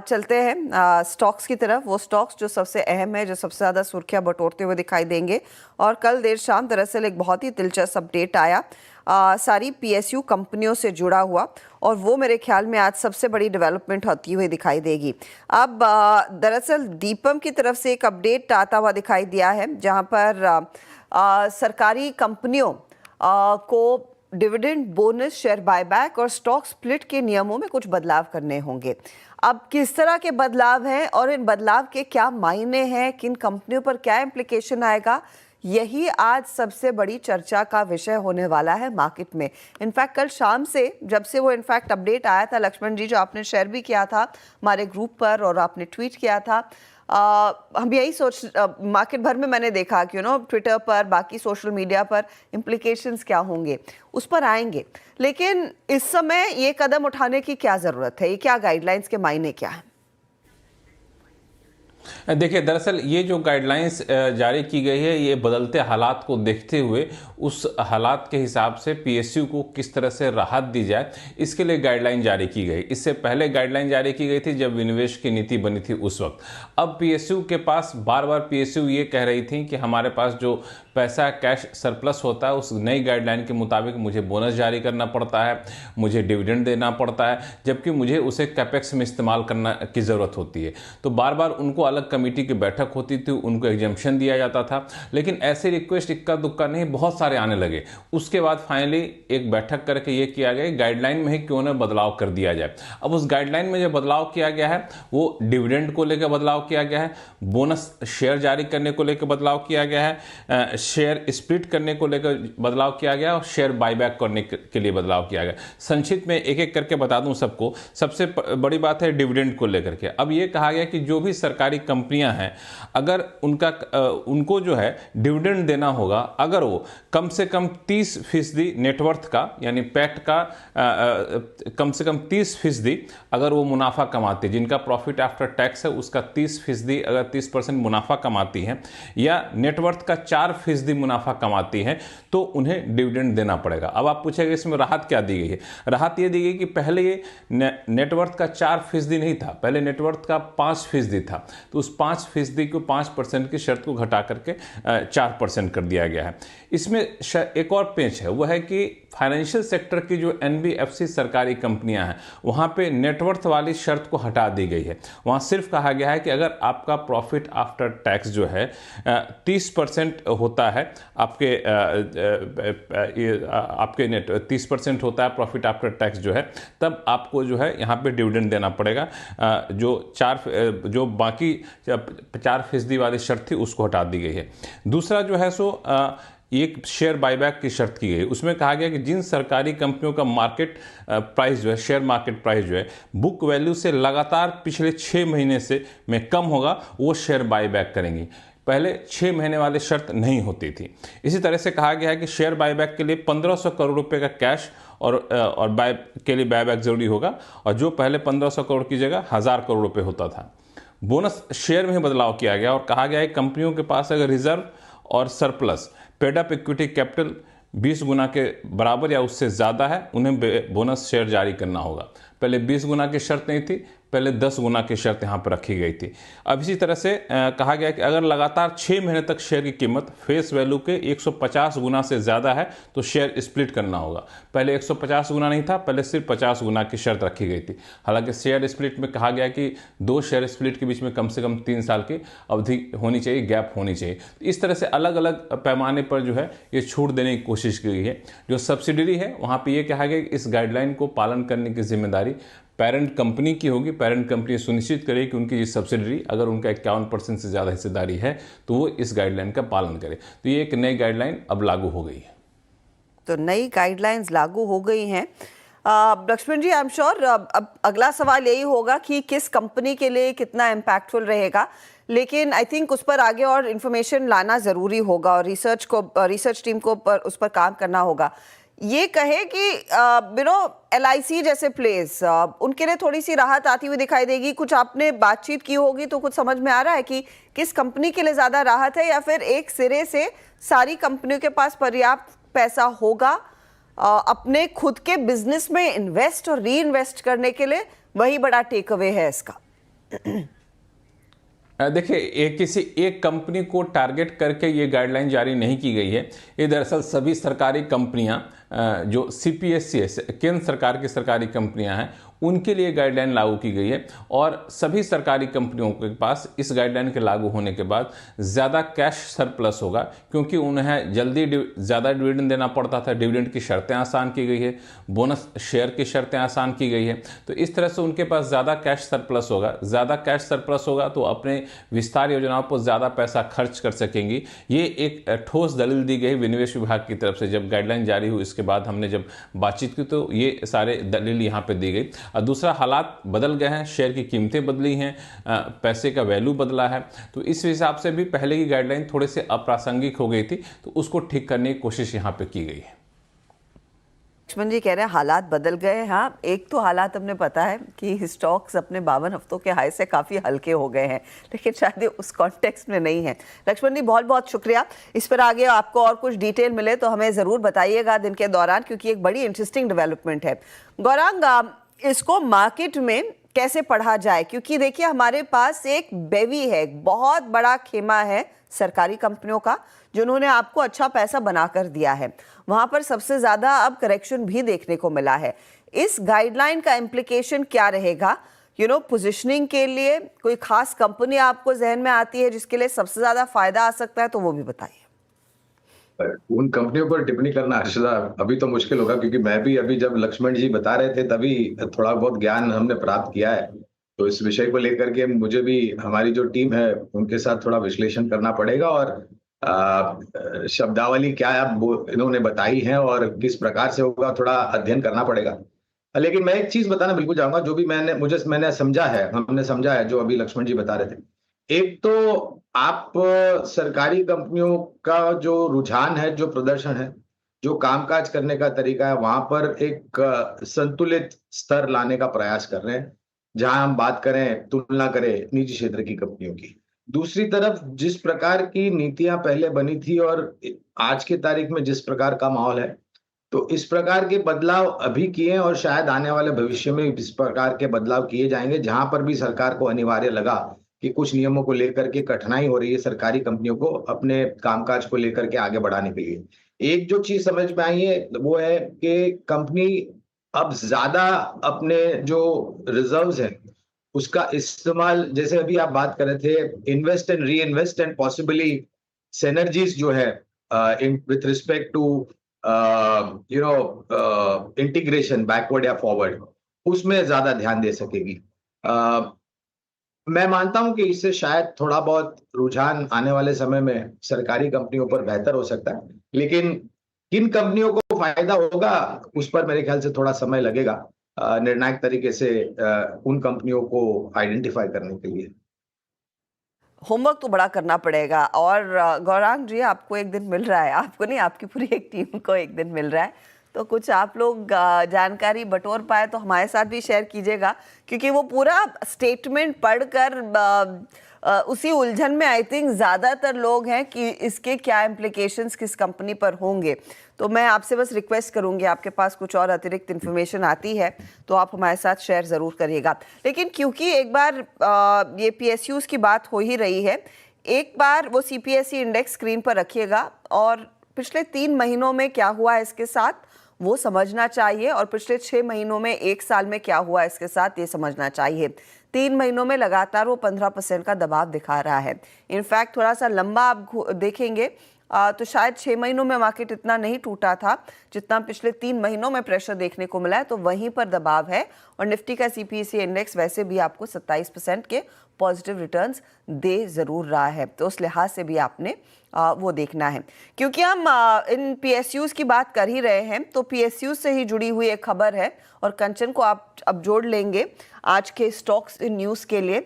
चलते हैं स्टॉक्स की तरफ। वो स्टॉक्स जो सबसे अहम है, जो सबसे ज़्यादा सुर्खियां बटोरते हुए दिखाई देंगे। और कल देर शाम दरअसल एक बहुत ही दिलचस्प अपडेट आया सारी पीएसयू कंपनियों से जुड़ा हुआ, और वो मेरे ख्याल में आज सबसे बड़ी डेवलपमेंट होती हुई दिखाई देगी। अब दरअसल दीपम की तरफ से एक अपडेट आता हुआ दिखाई दिया है, जहां पर सरकारी कंपनियों को डिविडेंड, बोनस, शेयर बायबैक और स्टॉक स्प्लिट के नियमों में कुछ बदलाव करने होंगे। अब किस तरह के बदलाव हैं और इन बदलाव के क्या मायने हैं, किन कंपनियों पर क्या इम्प्लीकेशन आएगा, यही आज सबसे बड़ी चर्चा का विषय होने वाला है मार्केट में। इनफैक्ट कल शाम से, जब से वो इनफैक्ट अपडेट आया था लक्ष्मण जी, जो आपने शेयर भी किया था हमारे ग्रुप पर और आपने ट्वीट किया था, हम यही मार्केट भर में मैंने देखा कि ट्विटर पर, बाकी सोशल मीडिया पर इम्प्लीकेशंस क्या होंगे उस पर आएंगे। लेकिन इस समय ये कदम उठाने की क्या ज़रूरत है, ये क्या गाइडलाइंस के मायने क्या है? देखिए, दरअसल ये जो गाइडलाइंस जारी की गई है, ये बदलते हालात को देखते हुए उस हालात के हिसाब से पीएसयू को किस तरह से राहत दी जाए, इसके लिए गाइडलाइन जारी की गई। इससे पहले गाइडलाइन जारी की गई थी जब विनिवेश की नीति बनी थी उस वक्त। अब पीएसयू के पास बार बार पीएसयू ये कह रही थी कि हमारे पास जो पैसा कैश सरप्लस होता है, उस नई गाइडलाइन के मुताबिक मुझे बोनस जारी करना पड़ता है, मुझे डिविडेंड देना पड़ता है, जबकि मुझे उसे कैपेक्स में इस्तेमाल करना की ज़रूरत होती है। तो बार बार उनको अलग कमेटी की बैठक होती थी, उनको एग्जम्पशन दिया जाता था, लेकिन ऐसे रिक्वेस्ट इक्का दुक्का नहीं, बहुत सारे आने लगे। उसके बाद फाइनली एक बैठक करके ये किया गया, गाइडलाइन में ही क्यों ना बदलाव कर दिया जाए। अब उस गाइडलाइन में जो बदलाव किया गया है वो डिविडेंड को लेकर बदलाव किया गया है, बोनस शेयर जारी करने को लेकर बदलाव किया गया है, शेयर स्प्लिट करने को लेकर बदलाव किया गया और शेयर बायबैक करने के लिए बदलाव किया गया। संक्षिप्त में एक एक करके बता दूं सबको। सबसे बड़ी बात है डिविडेंड को लेकर के। अब ये कहा गया कि जो भी सरकारी कंपनियां हैं, अगर उनको जो है डिविडेंड देना होगा, अगर वो कम से कम 30% नेटवर्थ का, यानी पैक्ट का कम से कम 30% अगर वो मुनाफा कमाती, जिनका प्रॉफिट आफ्टर टैक्स है उसका 30%, अगर 30% मुनाफा कमाती हैं, या नेटवर्थ का 4% मुनाफा कमाती हैं, तो उन्हें डिविडेंड देना पड़ेगा। अब आप पूछेंगे इसमें राहत क्या दी गई है? राहत ये दी गई कि पहले ये नेटवर्थ का 4% नहीं था, पहले नेटवर्थ का 5% था, तो उस 5% को 5% की शर्त को घटा करके 4% कर दिया गया है। इसमें एक और पेंच है, वह है कि फाइनेंशियल सेक्टर की जो एनबीएफसी सरकारी कंपनियां हैं, वहां पे नेटवर्थ वाली शर्त को हटा दी गई है। वहां सिर्फ कहा गया है कि अगर आपका प्रॉफिट आफ्टर टैक्स जो है 30% होता है, आपके नेट 30% होता है प्रॉफिट आफ्टर टैक्स जो है, तब आपको जो है यहाँ पे डिविडेंड देना पड़ेगा। जो बाकी 4% वाली शर्त थी उसको हटा दी गई है। दूसरा जो है सो एक शेयर बायबैक की शर्त की गई। उसमें कहा गया कि जिन सरकारी कंपनियों का मार्केट प्राइस जो है, शेयर मार्केट प्राइस जो है, बुक वैल्यू से लगातार पिछले 6 महीने से में कम होगा, वो शेयर बायबैक करेंगी। पहले 6 महीने वाली शर्त नहीं होती थी। इसी तरह से कहा गया है कि शेयर बायबैक के लिए 1500 करोड़ रुपए का कैश और के लिए बायबैक जरूरी होगा, और जो पहले 1500 करोड़ की जगह 1000 करोड़ रुपए होता था। बोनस शेयर में बदलाव किया गया और कहा गया है कंपनियों के पास अगर रिजर्व और surplus, paid up equity capital 20 गुना के बराबर या उससे ज़्यादा है, उन्हें बोनस शेयर जारी करना होगा। पहले 20 गुना की शर्त नहीं थी, पहले 10 गुना की शर्त यहाँ पर रखी गई थी। अब इसी तरह से कहा गया कि अगर लगातार 6 महीने तक शेयर की कीमत फेस वैल्यू के 150 गुना से ज़्यादा है तो शेयर स्प्लिट करना होगा। पहले 150 गुना नहीं था, पहले सिर्फ 50 गुना की शर्त रखी गई थी। हालांकि शेयर स्प्लिट में कहा गया कि 2 शेयर स्प्लिट के बीच में कम से कम 3 साल की अवधि होनी चाहिए, गैप होनी चाहिए। इस तरह से अलग अलग पैमाने पर जो है ये छूट देने की कोशिश की गई है। जो सब्सिडरी है वहाँ पर यह कहा गया कि इस गाइडलाइन को पालन करने की जिम्मेदारी पेरेंट कंपनी की होगी। पेरेंट कंपनी सुनिश्चित करे कि उनकी सब्सिडरी, अगर उनका 51% से ज़्यादा हिस्सेदारी है, तो वो इस गाइडलाइन का पालन करे। तो ये एक नई गाइडलाइन अब लागू हो गई है। तो नई गाइडलाइंस लागू हो गई हैं। लक्ष्मण जी, आई एम श्योर अब अगला सवाल यही होगा कि किस कंपनी के लिए कितना इम्पैक्टफुल रहेगा, लेकिन आई थिंक उस पर आगे और इन्फॉर्मेशन लाना ज़रूरी होगा और रिसर्च टीम को उस पर काम करना होगा। ये कहे कि LIC जैसे प्लेस, उनके लिए थोड़ी सी राहत आती हुई दिखाई देगी। कुछ आपने बातचीत की होगी तो कुछ समझ में आ रहा है कि किस कंपनी के लिए ज़्यादा राहत है, या फिर एक सिरे से सारी कंपनियों के पास पर्याप्त पैसा होगा अपने खुद के बिजनेस में इन्वेस्ट और री इन्वेस्ट करने के लिए, वही बड़ा टेक अवे है इसका। देखिए, ये किसी एक कंपनी को टारगेट करके ये गाइडलाइन जारी नहीं की गई है। ये दरअसल सभी सरकारी कंपनियां जो CPSC केंद्र सरकार की सरकारी कंपनियां हैं, उनके लिए गाइडलाइन लागू की गई है। और सभी सरकारी कंपनियों के पास इस गाइडलाइन के लागू होने के बाद ज़्यादा कैश सरप्लस होगा, क्योंकि उन्हें जल्दी ज़्यादा डिविडेंड देना पड़ता था। डिविडेंड की शर्तें आसान की गई है, बोनस शेयर की शर्तें आसान की गई है। तो इस तरह से उनके पास ज़्यादा कैश सरप्लस होगा। ज़्यादा कैश सरप्लस होगा तो अपने विस्तार योजनाओं पर ज़्यादा पैसा खर्च कर सकेंगी। ये एक ठोस दलील दी गई विनिवेश विभाग की तरफ से। जब गाइडलाइन जारी हुई इसके बाद हमने जब बातचीत की तो ये सारे दलील यहाँ पे दी गई। और दूसरा, हालात बदल गए हैं, शेयर की कीमतें बदली हैं, पैसे का वैल्यू बदला है। तो इस हिसाब से भी पहले की गाइडलाइन थोड़े से अप्रासंगिक हो गई थी, तो उसको ठीक करने की कोशिश यहाँ पे की गई है। लक्ष्मण जी कह रहे हैं हालात बदल गए। हाँ, एक तो हालात हमने पता है कि स्टॉक्स अपने 52 हफ्तों के हाई से काफ़ी हल्के हो गए हैं, लेकिन शायद उस कॉन्टेक्स्ट में नहीं है। लक्ष्मण जी बहुत बहुत शुक्रिया। इस पर आगे आपको और कुछ डिटेल मिले तो हमें ज़रूर बताइएगा दिन के दौरान, क्योंकि एक बड़ी इंटरेस्टिंग डेवलपमेंट है। गौरांग, इसको मार्केट में कैसे पढ़ा जाए, क्योंकि देखिए हमारे पास एक बेवी है, एक बहुत बड़ा खेमा है सरकारी कंपनियों का, जिन्होंने आपको अच्छा पैसा बनाकर दिया है। वहां पर सबसे ज्यादा अब करेक्शन भी देखने को मिला है। इस गाइडलाइन का इम्प्लीकेशन क्या रहेगा? पोजीशनिंग के लिए कोई खास कंपनी आपको जहन में आती है जिसके लिए सबसे ज्यादा फायदा आ सकता है, तो वो भी बताइए। उन कंपनियों पर टिप्पणी करना हर्षदा अभी तो मुश्किल होगा, क्योंकि मैं भी अभी जब लक्ष्मण जी बता रहे थे तभी थोड़ा बहुत ज्ञान हमने प्राप्त किया है। तो इस विषय को लेकर के मुझे भी हमारी जो टीम है उनके साथ थोड़ा विश्लेषण करना पड़ेगा, और शब्दावली क्या इन्होंने बताई है और किस प्रकार से होगा थोड़ा अध्ययन करना पड़ेगा। लेकिन मैं एक चीज बताना बिल्कुल चाहूंगा, जो भी मैंने समझा है, हमने समझा है जो अभी लक्ष्मण जी बता रहे थे। एक तो आप सरकारी कंपनियों का जो रुझान है, जो प्रदर्शन है, जो कामकाज करने का तरीका है, वहां पर एक संतुलित स्तर लाने का प्रयास कर रहे हैं, जहां हम बात करें, तुलना करें निजी क्षेत्र की कंपनियों की। दूसरी तरफ जिस प्रकार की नीतियां पहले बनी थी और आज की तारीख में जिस प्रकार का माहौल है, तो इस प्रकार के बदलाव अभी किए और शायद आने वाले भविष्य में इस प्रकार के बदलाव किए जाएंगे, जहां पर भी सरकार को अनिवार्य लगा कि कुछ नियमों को लेकर के कठिनाई हो रही है सरकारी कंपनियों को अपने कामकाज को लेकर के आगे बढ़ाने के लिए। एक जो चीज समझ में आई है वो है कि कंपनी अब ज्यादा अपने जो रिजर्व्स हैं उसका इस्तेमाल, जैसे अभी आप बात कर रहे थे, invest and reinvest and possibly synergies जो है with respect to integration backward या फॉरवर्ड, उसमें ज्यादा ध्यान दे सकेगी। मैं मानता हूं कि इससे शायद थोड़ा बहुत रुझान आने वाले समय में सरकारी कंपनियों पर बेहतर हो सकता है, लेकिन किन कंपनियों को फायदा होगा उस पर मेरे ख्याल से थोड़ा समय लगेगा निर्णायक तरीके से उन कंपनियों को आइडेंटिफाई करने के लिए। होमवर्क तो बड़ा करना पड़ेगा। और गौरांग जी, आपको एक दिन मिल रहा है, आपको नहीं, आपकी पूरी एक टीम को एक दिन मिल रहा है, तो कुछ आप लोग जानकारी बटोर पाए तो हमारे साथ भी शेयर कीजिएगा, क्योंकि वो पूरा स्टेटमेंट पढ़कर उसी उलझन में आई थिंक ज़्यादातर लोग हैं कि इसके क्या इम्प्लीकेशंस किस कंपनी पर होंगे। तो मैं आपसे बस रिक्वेस्ट करूंगी, आपके पास कुछ और अतिरिक्त इन्फॉर्मेशन आती है तो आप हमारे साथ शेयर ज़रूर करिएगा। लेकिन क्योंकि एक बार ये PSUs की बात हो ही रही है, एक बार वो CPSE इंडेक्स स्क्रीन पर रखिएगा और पिछले 3 महीनों में क्या हुआ इसके साथ वो समझना चाहिए, और पिछले 6 महीनों में, 1 साल में क्या हुआ इसके साथ ये समझना चाहिए। 3 महीनों में लगातार वो 15% का दबाव दिखा रहा है। इनफैक्ट थोड़ा सा लंबा आप देखेंगे तो शायद 6 महीनों में मार्केट इतना नहीं टूटा था जितना पिछले 3 महीनों में प्रेशर देखने को मिला है, तो वहीं पर दबाव है। और निफ्टी का CPSE इंडेक्स वैसे भी आपको 27% के पॉजिटिव रिटर्न्स दे ज़रूर रहा है, तो उस लिहाज से भी आपने वो देखना है। क्योंकि हम इन PSUs की बात कर ही रहे हैं, तो PSUs से ही जुड़ी हुई एक खबर है, और कंचन को आप अब जोड़ लेंगे आज के स्टॉक्स इन न्यूज़ के लिए।